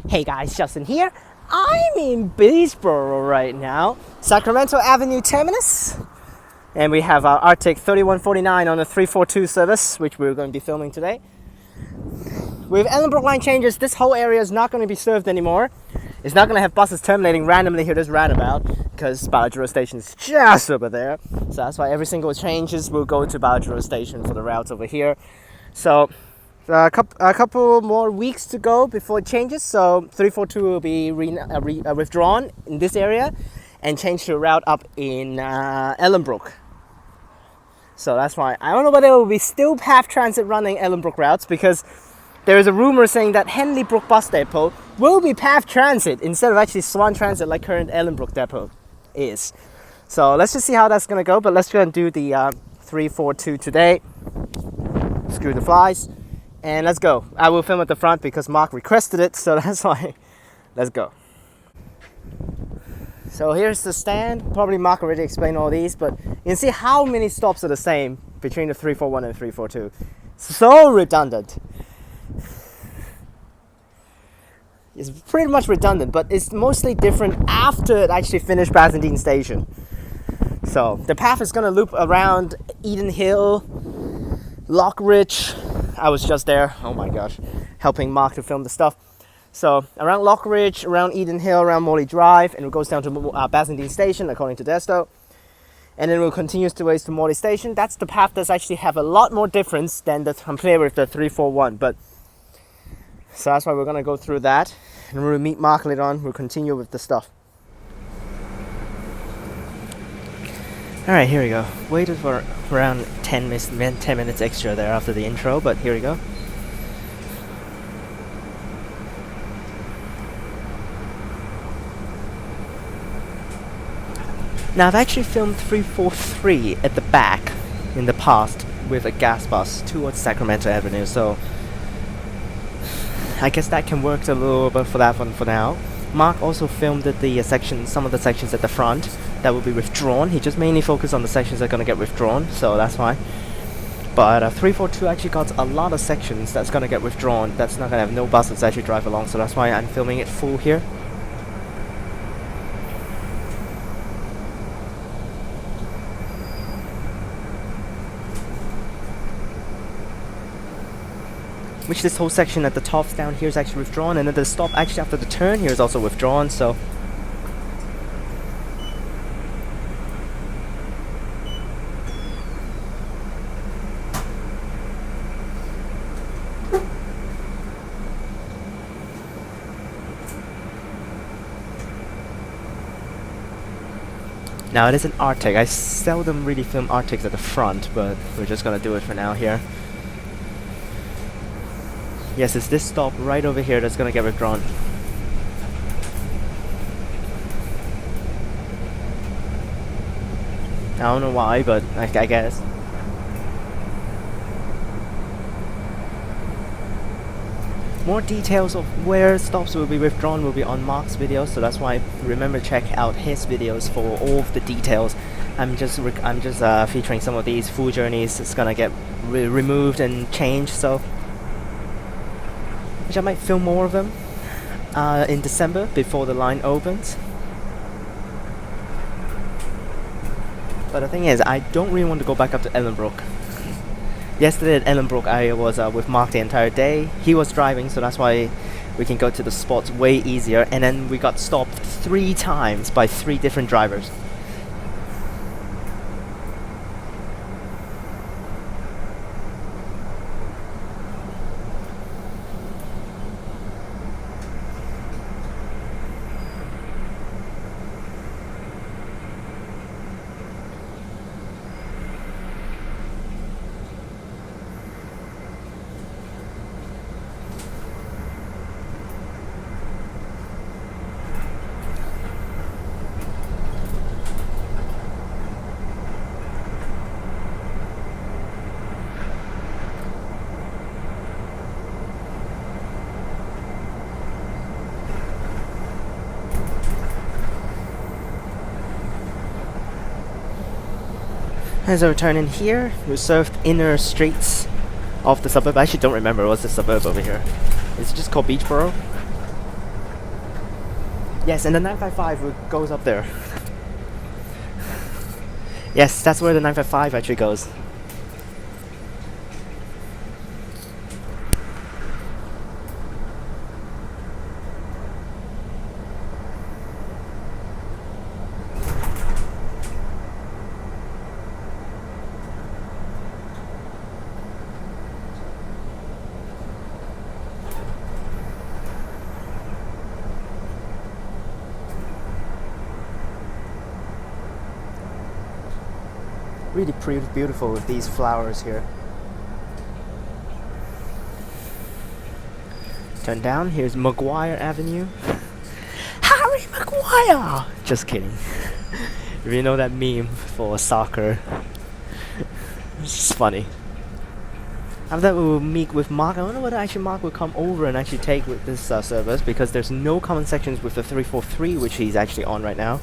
Hey guys, Justin here. I'm in Beechboro right now, Sacremento Avenue terminus, and we have our Arctic 3149 on the 342 service, which we're going to be filming today. With Ellenbrook Line changes, this whole area is not going to be served anymore. It's not going to have buses terminating randomly here this roundabout, because Beechboro Station is just over there. So that's why every single changes will go to Beechboro Station for the routes over here. So a couple more weeks to go before it changes, so 342 will be withdrawn in this area and change to a route up in Ellenbrook. So that's why I don't know whether there will be still PATH Transit running Ellenbrook routes, because there is a rumor saying that Henley Brook Bus Depot will be PATH Transit instead of actually Swan Transit like current Ellenbrook Depot is. So let's just see how that's going to go, but let's go and do the 342 today. Screw the flies. And let's go. I will film at the front because Mark requested it, so that's why. Let's go. So here's the stand. Probably Mark already explained all these, but you can see how many stops are the same between the 341 and 342. So redundant. It's pretty much redundant, but it's mostly different after it actually finished Bassendean Station. So the path is going to loop around Eden Hill, Lockridge. I was just there, oh my gosh, helping Mark to film the stuff. So around Lockridge, around Eden Hill, around Morley Drive, and it goes down to Bassendean Station according to Desto. And then we'll continue to ways to Morley Station. That's the path that's actually have a lot more difference than the compared with the 341. But so that's why we're gonna go through that, and we'll meet Mark later on. We'll continue with the stuff. All right, here we go. Waited for around 10 minutes extra there after the intro, but here we go. Now I've actually filmed 343 at the back in the past with a gas bus towards Sacremento Avenue, so I guess that can work a little bit for that one for now. Mark also filmed some of the sections at the front that will be withdrawn. He just mainly focused on the sections that are going to get withdrawn, so that's why. But 342 actually got a lot of sections that's going to get withdrawn. That's not going to have no buses actually drive along, so that's why I'm filming it full here. Which this whole section at the top down here is actually withdrawn, and then the stop actually after the turn here is also withdrawn, so now it is an Arctic. I seldom really film Arctics at the front, but we're just gonna do it for now here. Yes, it's this stop right over here that's gonna get withdrawn. I don't know why, but I guess. More details of where stops will be withdrawn will be on Mark's video, so that's why remember check out his videos for all of the details. I'm just featuring some of these full journeys. It's gonna get removed and changed, so which I might film more of them in December before the line opens. But the thing is, I don't really want to go back up to Ellenbrook. Yesterday at Ellenbrook, I was with Mark the entire day. He was driving, so that's why we can go to the spots way easier. And then we got stopped 3 times by 3 different drivers. As I return in here, we served inner streets of the suburb. I actually don't remember what's the suburb over here. It's just called Beechboro. Yes, and the 955 goes up there. Yes, that's where the 955 actually goes. Really pretty beautiful with these flowers here. Turn down, here's Maguire Avenue. Harry Maguire! Just kidding. If you know that meme for soccer, it's just funny. After that we will meet with Mark. I wonder whether actually Mark will come over and actually take with this service, because there's no common sections with the 343 which he's actually on right now.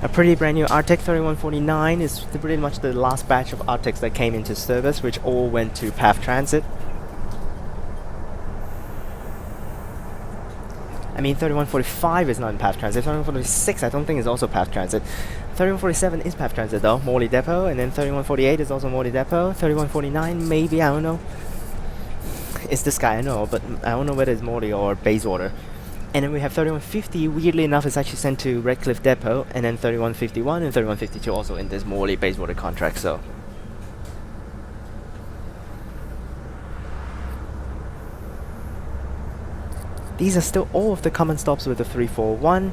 A pretty brand new Arctic 3149 is pretty much the last batch of Arctics that came into service, which all went to PATH Transit. I mean, 3145 is not in PATH Transit. 3146 I don't think is also PATH Transit. 3147 is PATH Transit though, Morley Depot, and then 3148 is also Morley Depot. 3149 maybe, I don't know. It's this guy, I know, but I don't know whether it's Morley or Bayswater. And then we have 3150, weirdly enough, is actually sent to Redcliffe Depot, and then 3151 and 3152 also in this Morley Bayswater contract, so. These are still all of the common stops with the 341,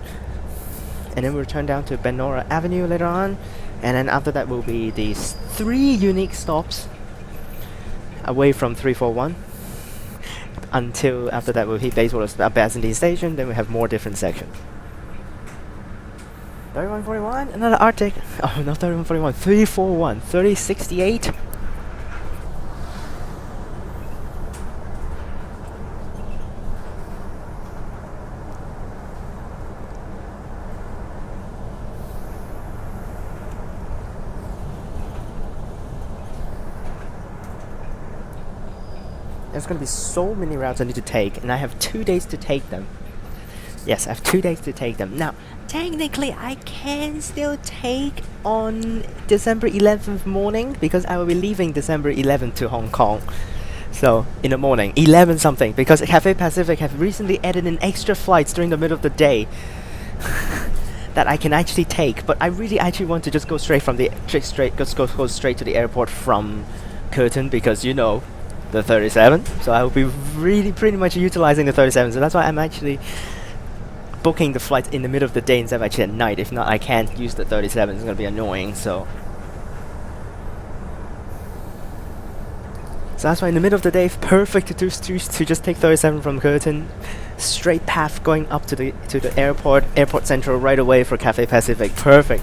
and then we'll turn down to Benora Avenue later on, and then after that will be these 3 unique stops away from 341. Until after that we'll hit Bayswater Bassendean Station, then we have more different sections. 3141, another Arctic. Oh, not 3141, 341, 3068. There's going to be so many routes I need to take, and I have 2 days to take them. Yes, I have 2 days to take them. Now, technically, I can still take on December 11th morning, because I will be leaving December 11th to Hong Kong. So, in the morning, 11 something, because Cathay Pacific have recently added in extra flights during the middle of the day that I can actually take. But I really actually want to just go straight from the go straight to the airport from Curtin, because you know, the 37, so I will be really pretty much utilizing the 37, so that's why I'm actually booking the flights in the middle of the day instead of actually at night. If not, I can't use the 37, it's going to be annoying, so that's why in the middle of the day, perfect to just take 37 from Curtin, straight path going up to the airport central right away for Cathay Pacific, perfect.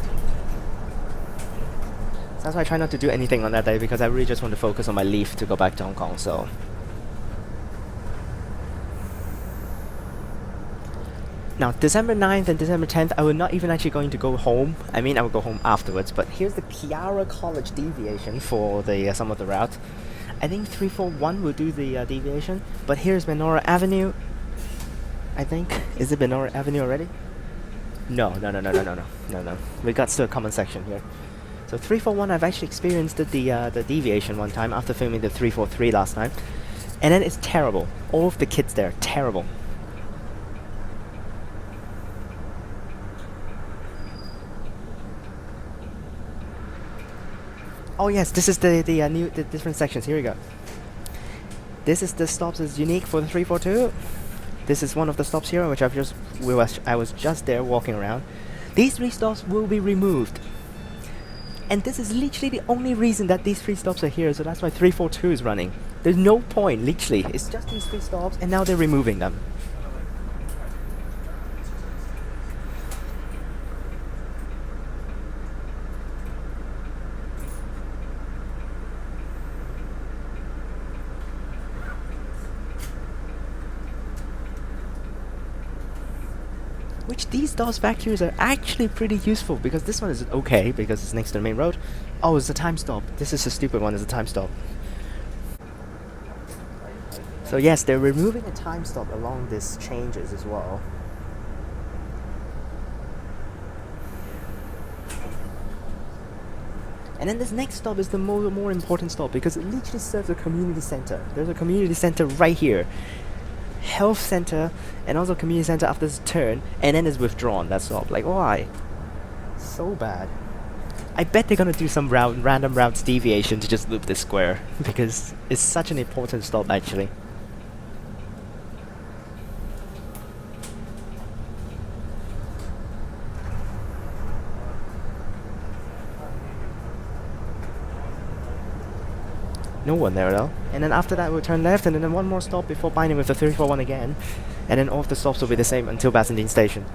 So that's why I try not to do anything on that day, because I really just want to focus on my leave to go back to Hong Kong, so. Now, December 9th and December 10th, I will not even actually going to go home. I mean, I will go home afterwards, but here's the Chiara College deviation for the some of the routes. I think 341 will do the deviation, but here's Benora Avenue. I think. Is it Benora Avenue already? No. We got still a common section here. So 341, I've actually experienced the deviation one time after filming the 343 last time. And then it's terrible. All of the kids there, terrible. Oh yes, this is the different sections. Here we go. This is the stops that's unique for the 342. This is one of the stops here, which I was just there walking around. These 3 stops will be removed. And this is literally the only reason that these 3 stops are here, so that's why 342 is running. There's no point, literally. It's just these 3 stops, and now they're removing them. Which these stops back here are actually pretty useful, because this one is okay because it's next to the main road. Oh, it's a time stop. This is a stupid one, it's a time stop. So yes, they're removing a time stop along these changes as well. And then this next stop is the more important stop, because it literally serves a community center. There's a community center right here. Health center and also community center after this turn, and then it's withdrawn, that stop. Like, why? So bad. I bet they're gonna do some random routes deviation to just loop this square, because it's such an important stop actually. No one there though. And then after that we'll turn left, and then one more stop before binding with the 341 again. And then all of the stops will be the same until Bassendean Station.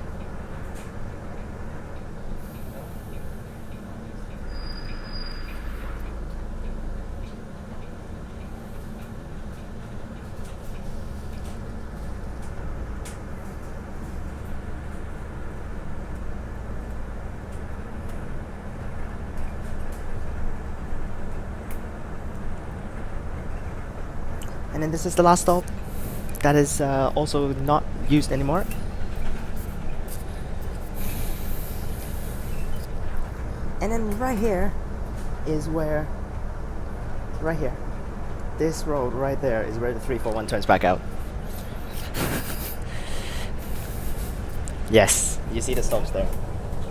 And then this is the last stop that is also not used anymore. And then right here is where, right here, this road right there is where the 341 turns back out. Yes, you see the stops there.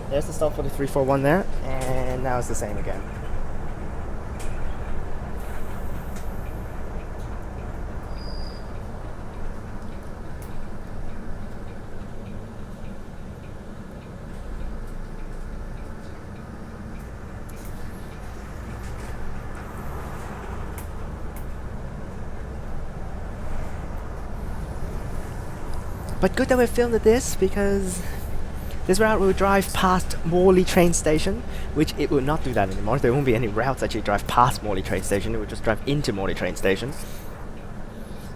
There's the stop for the 341 there, and now it's the same again. But good that we filmed this, because this route will drive past Morley train station, which it will not do that anymore. There won't be any routes actually drive past Morley train station. It will just drive into Morley train station.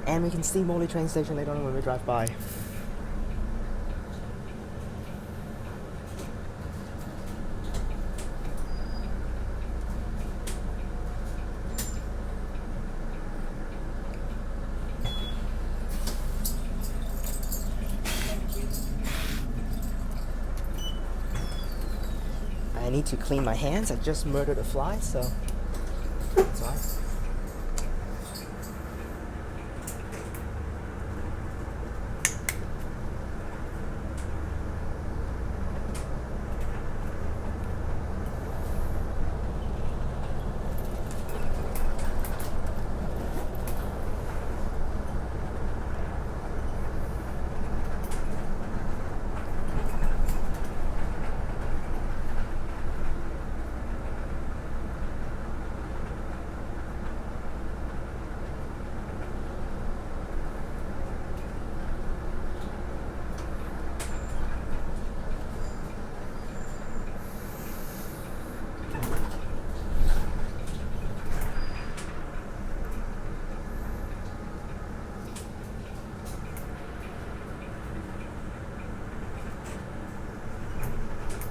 And we can see Morley train station later on when we drive by. I need to clean my hands. I just murdered a fly, so that's why.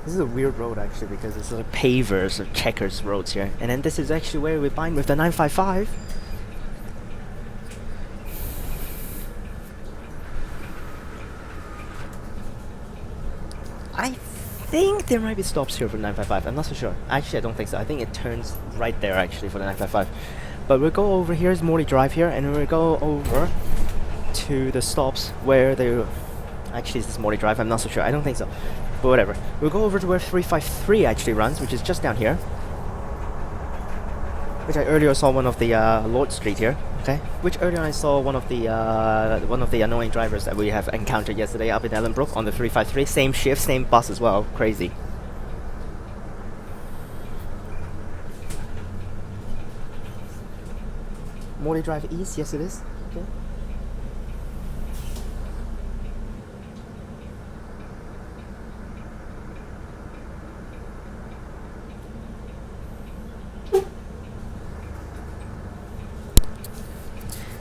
This is a weird road actually, because it's like pavers or checkers roads here. And then this is actually where we bind with the 955. I think there might be stops here for 955. I'm not so sure. Actually, I don't think so. I think it turns right there actually for the 955. But we'll go over here, is Morley Drive here, and we'll go over to the stops where they... Actually, is this Morley Drive? I'm not so sure. I don't think so. But whatever. We'll go over to where 353 actually runs, which is just down here. Which I earlier saw one of the Lord Street here. Okay. Which earlier I saw one of the annoying drivers that we have encountered yesterday up in Ellenbrook on the 353. Same shift, same bus as well. Crazy. Morley Drive East, yes it is. Okay.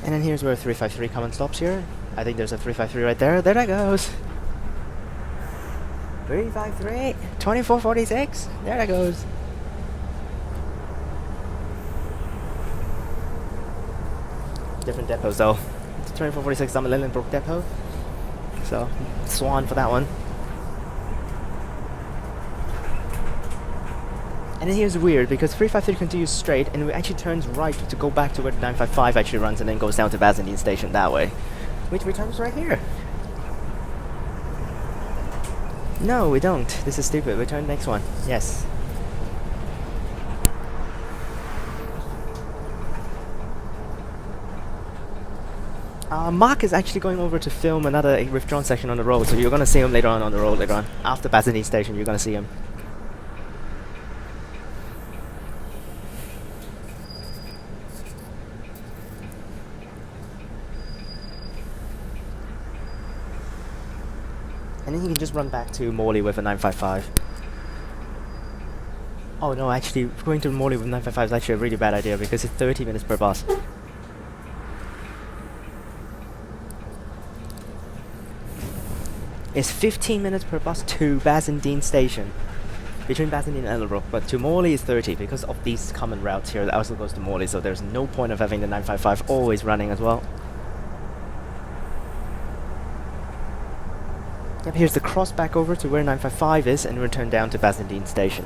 And then here's where 353 comes and stops here. I think there's a 353 right there. There that goes. 353, 2446. There that goes. Different depots though. 2446 on the Ellenbrook depot. So, Swan for that one. And then here's weird because 353 continues straight and it actually turns right to go back to where the 955 actually runs and then goes down to Bassendean Station that way. Which returns right here. No, we don't. This is stupid. We turn next one. Yes. Mark is actually going over to film another withdrawn section on the road, so you're going to see him later on the road later on. After Bassendean Station, you're going to see him. And then you can just run back to Morley with a 955. Oh no, actually, going to Morley with 955 is actually a really bad idea because it's 30 minutes per bus. It's 15 minutes per bus to Bassendean Station. Between Bassendean and Ellenbrook, but to Morley is 30 because of these common routes here that also goes to Morley, so there's no point of having the 955 always running as well. Yep, here's the cross back over to where 955 is and return down to Bassendean Station.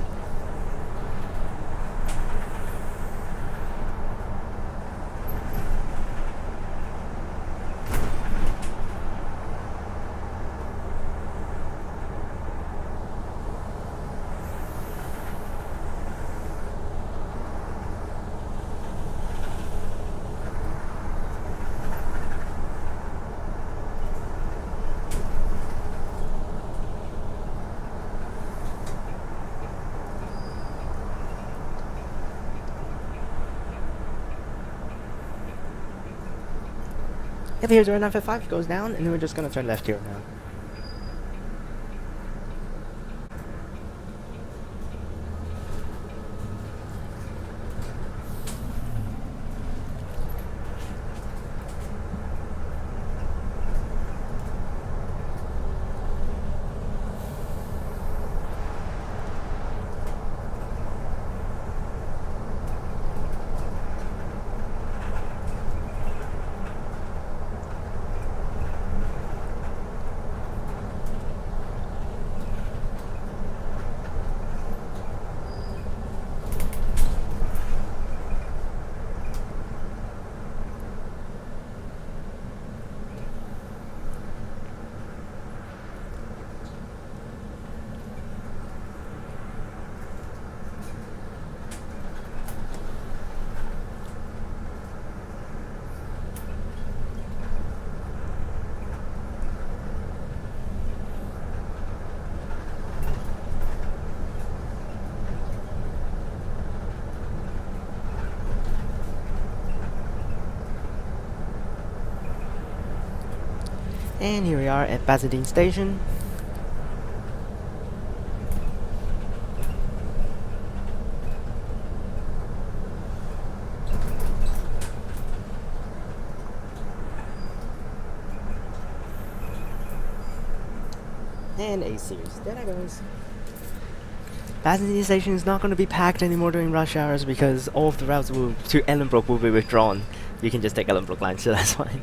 Yep, here's where 955 goes down, and then we're just gonna turn left here now. And here we are at Bassendean Station. And A series. There that goes. Bassendean Station is not going to be packed anymore during rush hours because all of the routes to Ellenbrook will be withdrawn. You can just take Ellenbrook Line, so that's fine.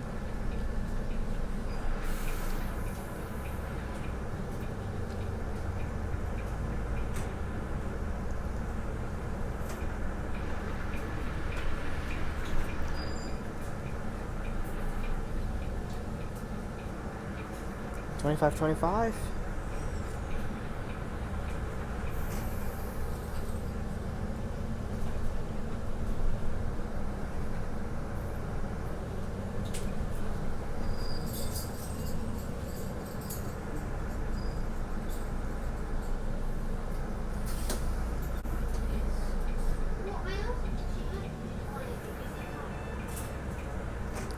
$25.25.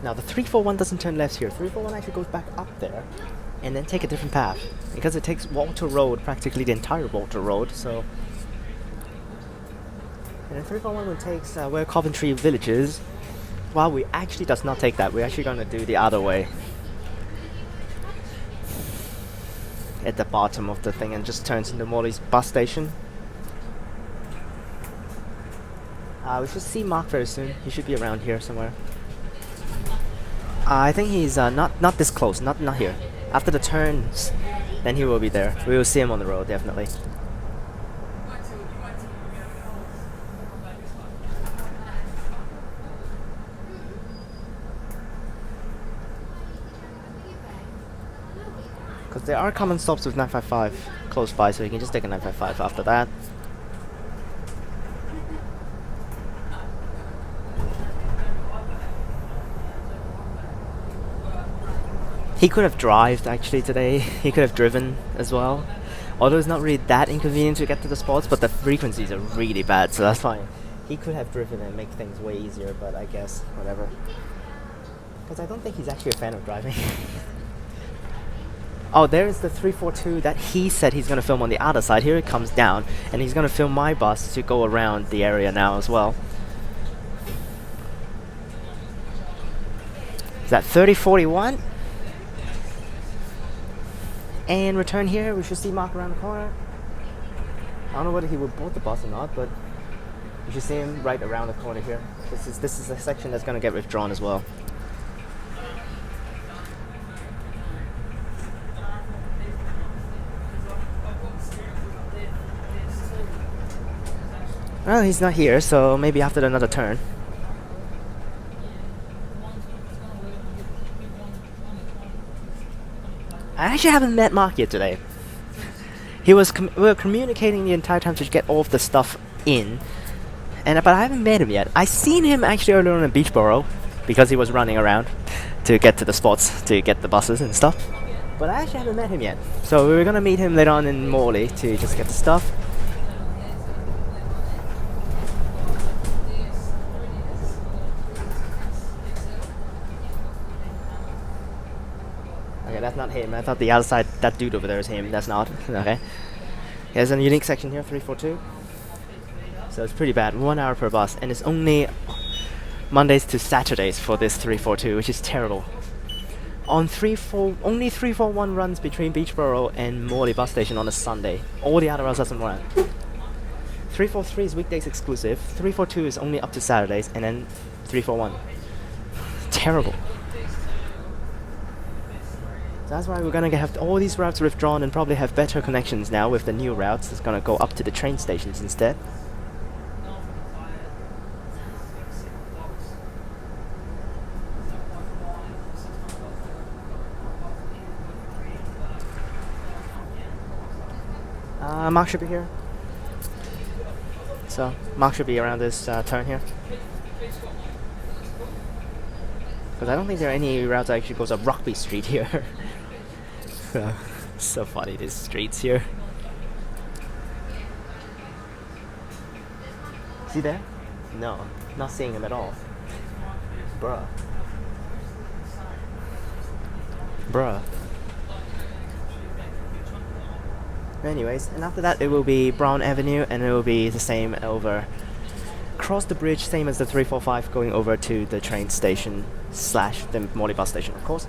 Now the 341 doesn't turn left here. 341 actually goes back up there and then take a different path because it takes Walter Road, practically the entire Walter Road. So, and then 341 takes where Coventry Village is. Well, we actually does not take that. We're actually going to do the other way. at the bottom of the thing and just turns into Morley's bus station. We should see Mark very soon. He should be around here somewhere. I think he's not this close, not here. After the turns, then he will be there. We will see him on the road, definitely. Because there are common stops with 955 close by, so you can just take a 955 after that. He could have driven actually today. He could have driven as well. Although it's not really that inconvenient to get to the spots, but the frequencies are really bad, so that's fine. He could have driven and make things way easier, but I guess whatever. Because I don't think he's actually a fan of driving. Oh, there's the 342 that he said he's going to film on the other side. Here it comes down, and he's going to film my bus to go around the area now as well. Is that 3041? And return here, we should see Mark around the corner. I don't know whether he would board the bus or not, but you should see him right around the corner here. This is a section that's going to get withdrawn as well. Well, he's not here, so maybe after another turn. I actually haven't met Mark yet today. We were communicating the entire time to get all of the stuff in, but I haven't met him yet. I seen him actually earlier on in Beechboro because he was running around to get to the spots to get the buses and stuff. But I actually haven't met him yet, so we're gonna meet him later on in Morley to just get the stuff. Okay, that's not him. I thought the other side, that dude over there is him. That's not. Okay. There's a unique section here, 342. So it's pretty bad. 1 hour per bus, and it's only Mondays to Saturdays for this 342, which is terrible. On only 341 runs between Beechboro and Morley bus station on a Sunday. All the other routes doesn't run. 343 is weekdays exclusive. 342 is only up to Saturdays, and then 341. Terrible. That's why we're gonna have all these routes withdrawn and probably have better connections now with the new routes. It's gonna go up to the train stations instead. Mark should be here. So Mark should be around this turn here. Because I don't think there are any routes that actually goes up Rugby Street here. So funny, these streets here. Is he there? No, not seeing him at all. Bruh. Anyways, and after that it will be Broun Avenue, and it will be the same over. Cross the bridge, same as the 345, going over to the train station / the Morley bus station, of course.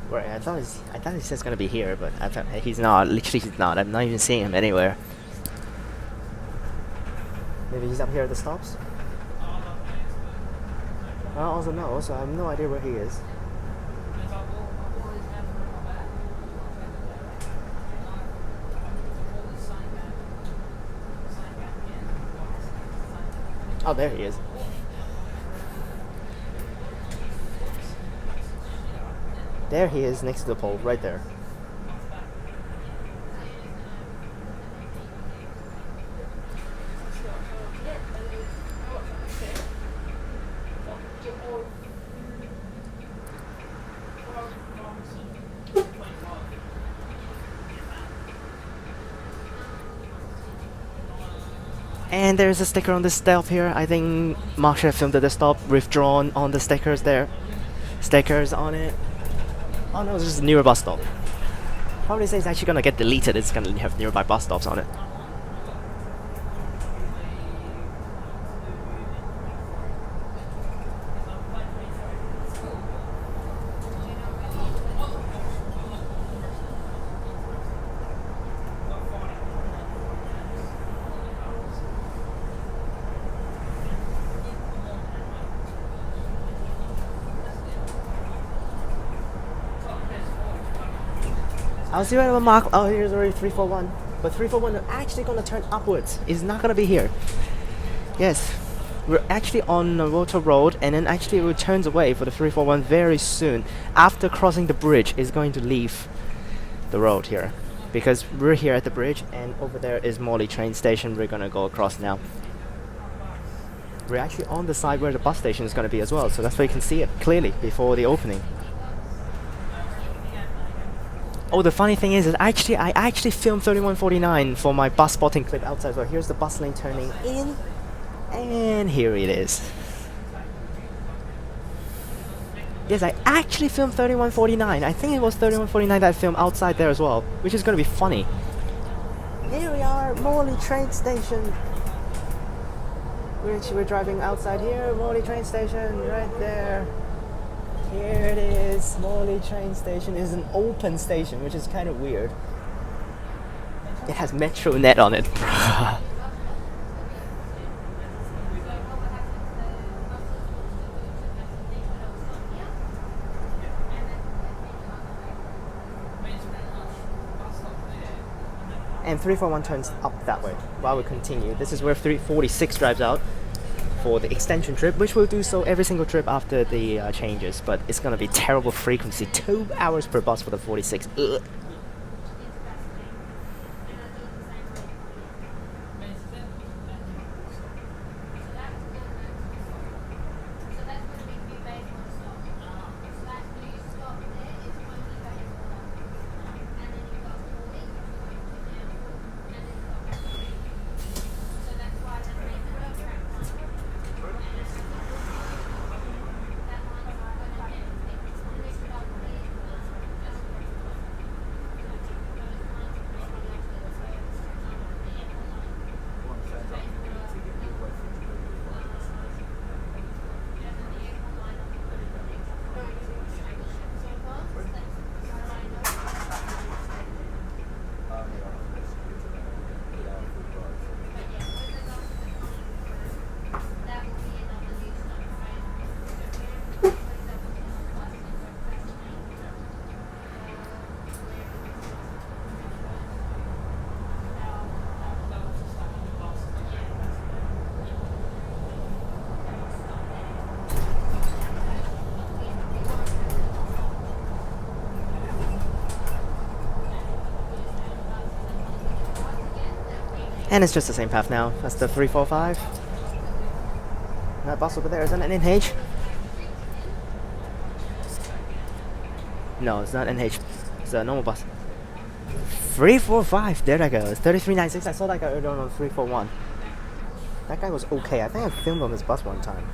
Right, I thought he says gonna be here, but I thought he's not. Literally, he's not. I'm not even seeing him anywhere. Maybe he's up here at the stops. I also know, so I have no idea where he is. Oh, there he is. There he is, next to the pole, right there. And there's a sticker on this stop here. I think Mark should have filmed at the stop, withdrawn on the stickers there. Stickers on it. Oh no, this is a newer bus stop. Probably say it's actually gonna get deleted. It's gonna have nearby bus stops on it. I'll see where the mark. Oh, here's already 341. But 341 is actually gonna turn upwards. It's not gonna be here. Yes, we're actually on the Water Road, and then actually it turns away for the 341 very soon. After crossing the bridge, it's going to leave the road here, because we're here at the bridge, and over there is Morley train station. We're gonna go across now. We're actually on the side where the bus station is gonna be as well, so that's why you can see it clearly before the opening. Oh, the funny thing is I actually filmed 3149 for my bus spotting clip outside. So here's the bus lane turning in, and here it is. Yes, I actually filmed 3149. I think it was 3149 that I filmed outside there as well, which is going to be funny. Here we are, Morley train station. We're driving outside here, Morley train station, right there. Here it is, Morley train station is an open station, which is kind of weird. It has Metro Net on it. And 341 turns up that way while we continue. This is where 346 drives out for the extension trip, which will do so every single trip after the changes, but it's gonna be terrible frequency, 2 hours per bus for the 46. Ugh. And it's just the same path now. That's the 345. That bus over there, is that an NH? No, it's not NH. It's a normal bus. 345, there that goes. 3396, I saw that guy earlier on 341. That guy was okay. I think I filmed on this bus one time.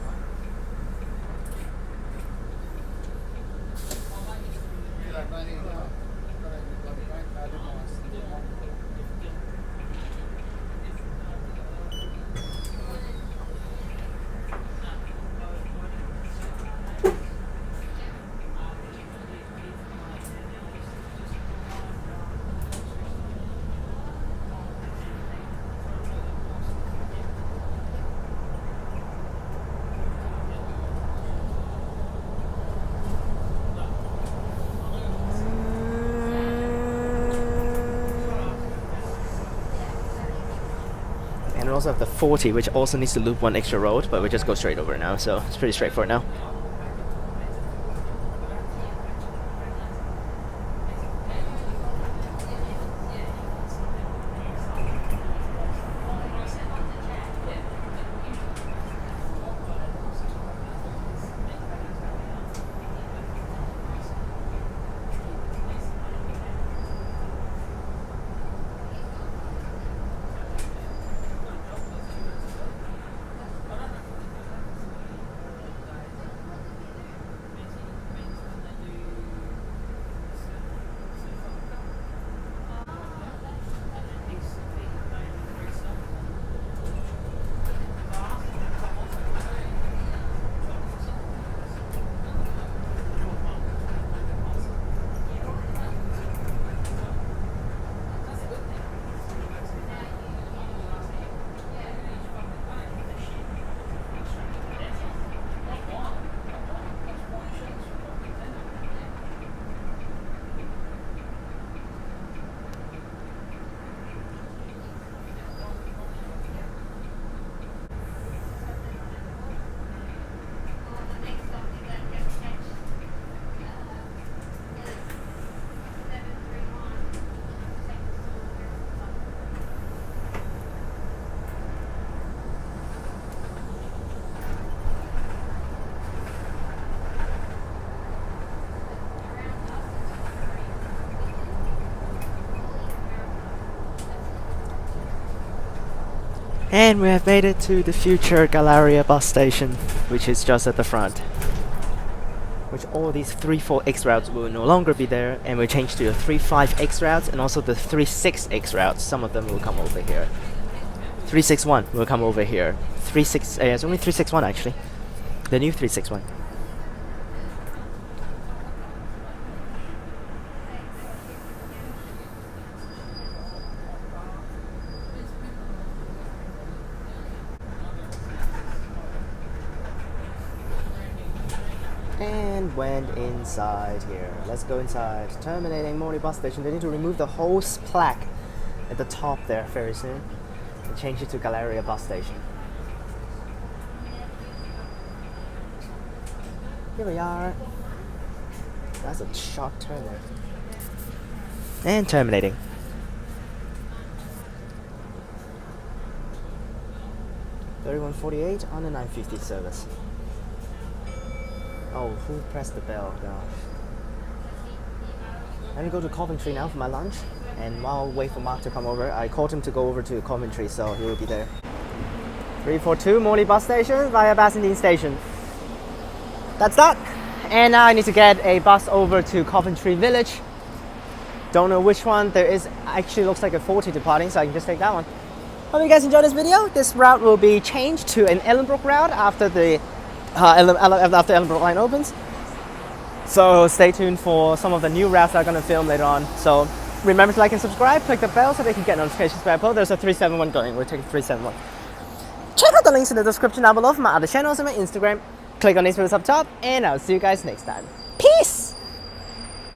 And we also have the 40, which also needs to loop one extra road, but we just go straight over now, so it's pretty straightforward now. And we have made it to the future Galleria bus station, which is just at the front. Which all these 34X routes will no longer be there, and we change to the 35X routes and also the 36X routes. Some of them will come over here. 361 will come over here. It's only 361 actually. The new 361. And went inside here. Let's go inside. Terminating Morley bus station. They need to remove the whole plaque at the top there very soon and change it to Galleria bus station. Here we are. That's a sharp turn there. And terminating. $31.48 on the 950 service. Oh, who pressed the bell? Gosh. I'm gonna go to Coventry now for my lunch, and while I wait for Mark to come over, I called him to go over to Coventry, so he will be there. 342 Morley bus station via Bassendean station. That's that. And now I need to get a bus over to Coventry Village. Don't know which one. There is actually looks like a 40 departing, so I can just take that one. Hope you guys enjoyed this video. This route will be changed to an Ellenbrook route after the after Ellenbrook Line opens. So stay tuned for some of the new routes I'm going to film later on. So remember to like and subscribe, click the bell so they can get notifications when I upload. There's a 371 going. We'll take a 371. Check out the links in the description down below for my other channels and my Instagram. Click on these videos up top, and I'll see you guys next time.